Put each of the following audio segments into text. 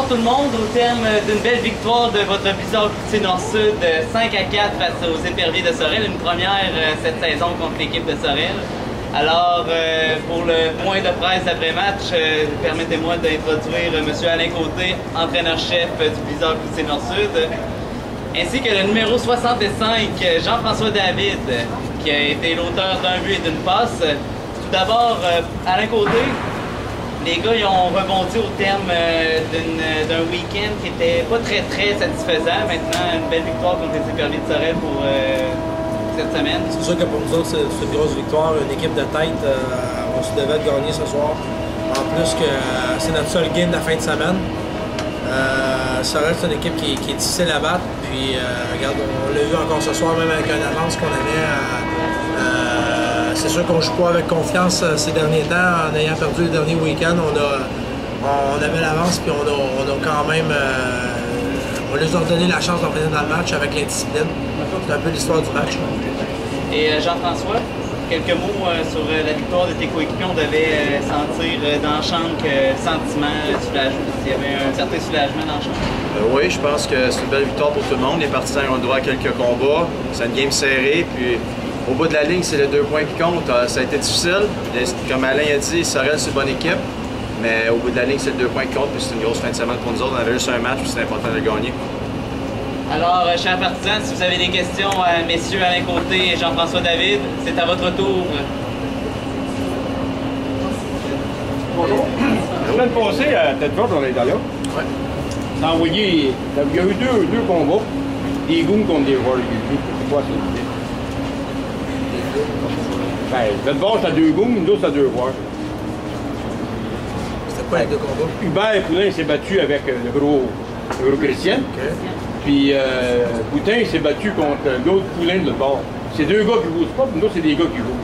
tout le monde au terme d'une belle victoire de votre Blizzard Poutine Nord-Sud 5-4 face aux Éperviers de Sorel, une première cette saison contre l'équipe de Sorel. Alors, pour le point de presse après-match, permettez-moi d'introduire M. Alain Côté, entraîneur-chef du Blizzard Poutine Nord-Sud, ainsi que le numéro 65, Jean-François David, qui a été l'auteur d'un but et d'une passe. Tout d'abord, Alain Côté, les gars ils ont rebondi au terme d'un week-end qui était pas très satisfaisant. Maintenant, une belle victoire contre les Éperviers de Sorel pour cette semaine. C'est sûr que pour nous autres, c'est une grosse victoire. Une équipe de tête, on se devait de gagner ce soir. En plus que c'est notre seul game de la fin de semaine. Sorel, c'est une équipe qui est difficile à battre. Puis, regarde, on l'a vu encore ce soir, même avec une avance qu'on avait. C'est sûr qu'on ne joue pas avec confiance ces derniers temps. En ayant perdu le dernier week-end, on avait l'avance, puis on a quand même. On leur a donné la chance d'en venir dans le match avec l'indiscipline. C'est un peu l'histoire du match. Et Jean-François, quelques mots sur la victoire de tes coéquipiers. On devait sentir dans la chambre que le sentiment, il y avait un certain soulagement dans la chambre. Oui, je pense que c'est une belle victoire pour tout le monde. Les partisans ont droit à quelques combats. C'est une game serrée. Puis au bout de la ligne, c'est les 2 points qui comptent. Ça a été difficile. Comme Alain a dit, Sorel, c'est une bonne équipe. Mais au bout de la ligne, c'est les 2 points qui comptent. Puis c'est une grosse fin de semaine pour nous autres. On avait juste un match, puis c'est important de le gagner. Alors, chers partisans, si vous avez des questions à messieurs Alain Côté et Jean-François David, c'est à votre tour. Bonjour. La semaine passée, à Tedford, on est là. Ouais. T'as envoyé. Il y a eu deux combats. Des goons contre des joueurs. C'est quoi ça? Ben, Tedford, t'as 2 goons, nous autres, t'as 2 joueurs. C'était quoi les 2 combats? Hubert Poulin s'est battu avec le gros Christian. Okay. Puis Boutin s'est battu contre l'autre Poulin de l'autre bord. C'est 2 gars qui jouent pas, puis nous autres, c'est des gars qui jouent.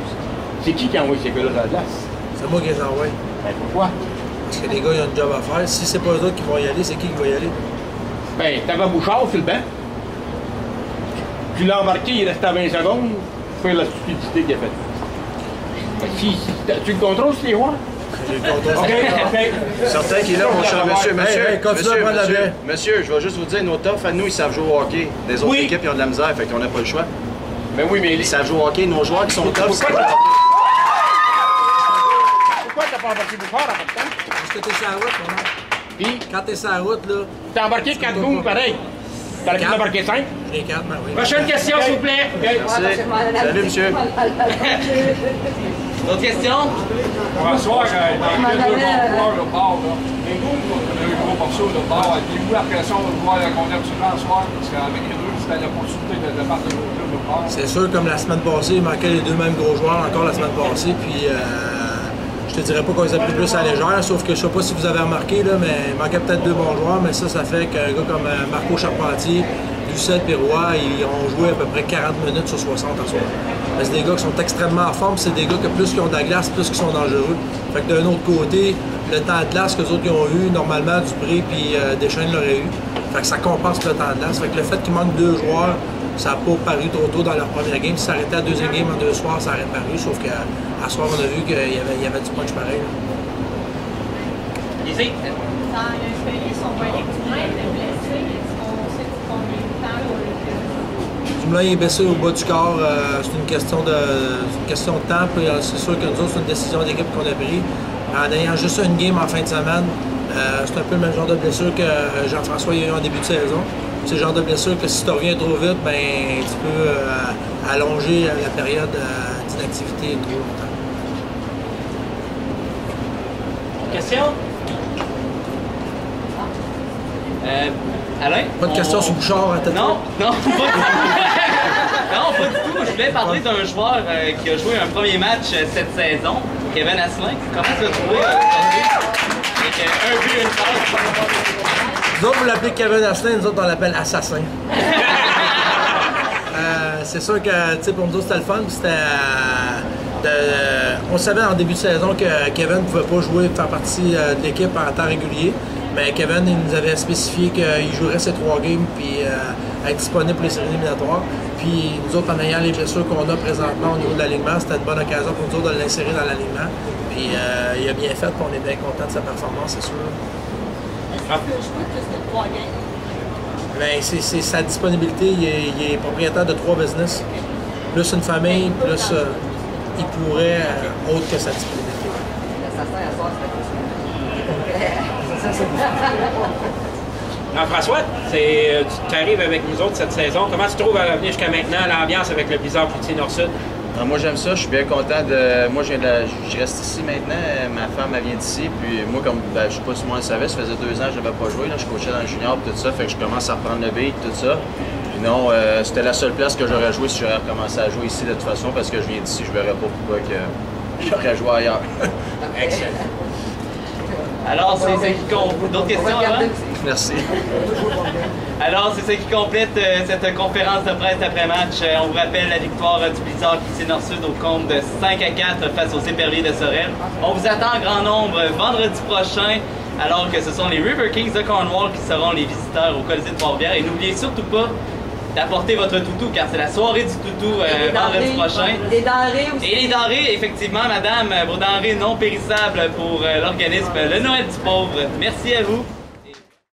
C'est qui a envoyé ces gars-là dans la glace? C'est moi qui les envoie. Ben pourquoi? Parce que les gars, ils ont un job à faire. Si c'est pas eux autres qui vont y aller, c'est qui va y aller? Ben, t'avais Bouchard sur le banc. Tu l'as embarqué, il restait à 20 secondes. Faire la stupidité qu'il a faite. Ben, tu le contrôles, c'est les joueurs? J'ai le contrôle. Certain qu'il est là, mon cher monsieur. Monsieur, je vais juste vous dire, nos toughs à nous, ils savent jouer au hockey. Les autres équipes, ils ont de la misère, fait qu'on n'a pas le choix. Ben oui, mais ils savent jouer au hockey. Nos joueurs qui sont toughs, c'est pourquoi t'as pas embarqué Bouchard en fait temps? Parce que t'es sur la route, mon Puis, quand t'es sur la route, là. t'as embarqué 4 goons pareil. T'as pu embarquer 5? Les 4, ben oui. Prochaine question, s'il vous plaît. Merci. Salut, monsieur. D'autres questions? Bonsoir, dans les 2 bons joueurs de bord, les goûts, on a eu gros morceau de bord. Avez-vous la pression de voir qu'on aime souvent ce soir? Parce qu'avec les deux, c'était l'opportunité de battre de l'autre bord. C'est sûr, comme la semaine passée, il manquait les 2 mêmes gros joueurs encore la semaine passée. Puis, je te dirais pas qu'on les a pris plus à la légère, sauf que je sais pas si vous avez remarqué, là, mais il manquait peut-être 2 bons joueurs, mais ça fait qu'un gars comme Marco Charpentier, Lucette et Roy, ils ont joué à peu près 40 minutes sur 60 à soir. Mais c'est des gars qui sont extrêmement en forme, c'est des gars que plus qu'ils ont de la glace, plus qu'ils sont dangereux. Fait que d'un autre côté, le temps de glace que les autres ils ont eu, normalement Dupré puis Deschênes l'auraient eu. Fait que ça compense le temps de glace. Fait que le fait qu'il manque 2 joueurs, ça n'a pas paru trop tôt dans leur première game. Si ça arrêtait à la deuxième game en 2 soirs, ça aurait paru, sauf qu'à soir, on a vu qu'il y avait du punch pareil. Ici. Dans le pays, son collègue Dumoulin était blessé. Est-ce qu'on sait pour combien de temps on le fait? Dumoulin est blessé au bas du corps. C'est une question de temps. C'est sûr que nous autres, c'est une décision d'équipe qu'on a prise. En ayant juste une game en fin de semaine, c'est un peu le même genre de blessure que Jean-François a eu en début de saison. C'est le genre de blessure que si tu reviens trop vite, ben, tu peux allonger la période d'inactivité trop longtemps. Question? Alain? Pas de questions sur Bouchard à tête. Non, pas du tout. Non, pas du tout. Je voulais parler d'un joueur qui a joué un premier match cette saison, Kevin Asselin. Comment tu l'as trouvé aujourd'hui? Avec un but, une passe. Nous autres, vous l'appelez Kevin Asselin, nous autres, on l'appelle Assassin. C'est sûr que, tu sais, pour nous autres, c'était le fun. On savait en début de saison que Kevin ne pouvait pas jouer, faire partie de l'équipe en temps régulier. Mais Kevin, il nous avait spécifié qu'il jouerait ces 3 games puis être disponible pour les séries éliminatoires. Puis nous autres, en ayant les blessures qu'on a présentement au niveau de l'alignement, c'était une bonne occasion pour nous autres de l'insérer dans l'alignement. Puis il a bien fait, puis on est bien content de sa performance, c'est sûr. Est-ce Ben, c'est sa disponibilité. Il est propriétaire de 3 business. Plus une famille, plus il pourrait, autre que sa disponibilité. Jean-François, tu arrives avec nous autres cette saison. Comment tu trouves à l'avenir jusqu'à maintenant l'ambiance avec le Blizzard Cloutier Nord-Sud? Moi, j'aime ça. Je suis bien content de. Moi, je reste ici maintenant. Ma femme, elle vient d'ici. Puis moi, comme je sais pas si moi, elle savait, ça faisait 2 ans que je n'avais pas joué. Là. Je coachais dans le junior et tout ça. Fait que je commence à reprendre le beat, tout ça. Puis non, c'était la seule place que j'aurais joué si j'aurais recommencé à jouer ici de toute façon. Parce que je viens d'ici, je verrais pas pourquoi que j'aurais joué ailleurs. Excellent. Alors, c'est ce qui complète. D'autres questions avant? Merci. Alors, c'est ce qui complète cette conférence de presse après-match. On vous rappelle la victoire du Blizzard Cloutier Nord-Sud au compte de 5-4 face aux Éperviers de Sorel. On vous attend en grand nombre vendredi prochain, alors que ce sont les River Kings de Cornwall qui seront les visiteurs au Colisée de Trois-Rivières. Et n'oubliez surtout pas d'apporter votre toutou, car c'est la soirée du toutou vendredi prochain. Des denrées aussi. Et les denrées, effectivement, madame, vos denrées non périssables pour l'organisme Le Noël du Pauvre. Merci à vous.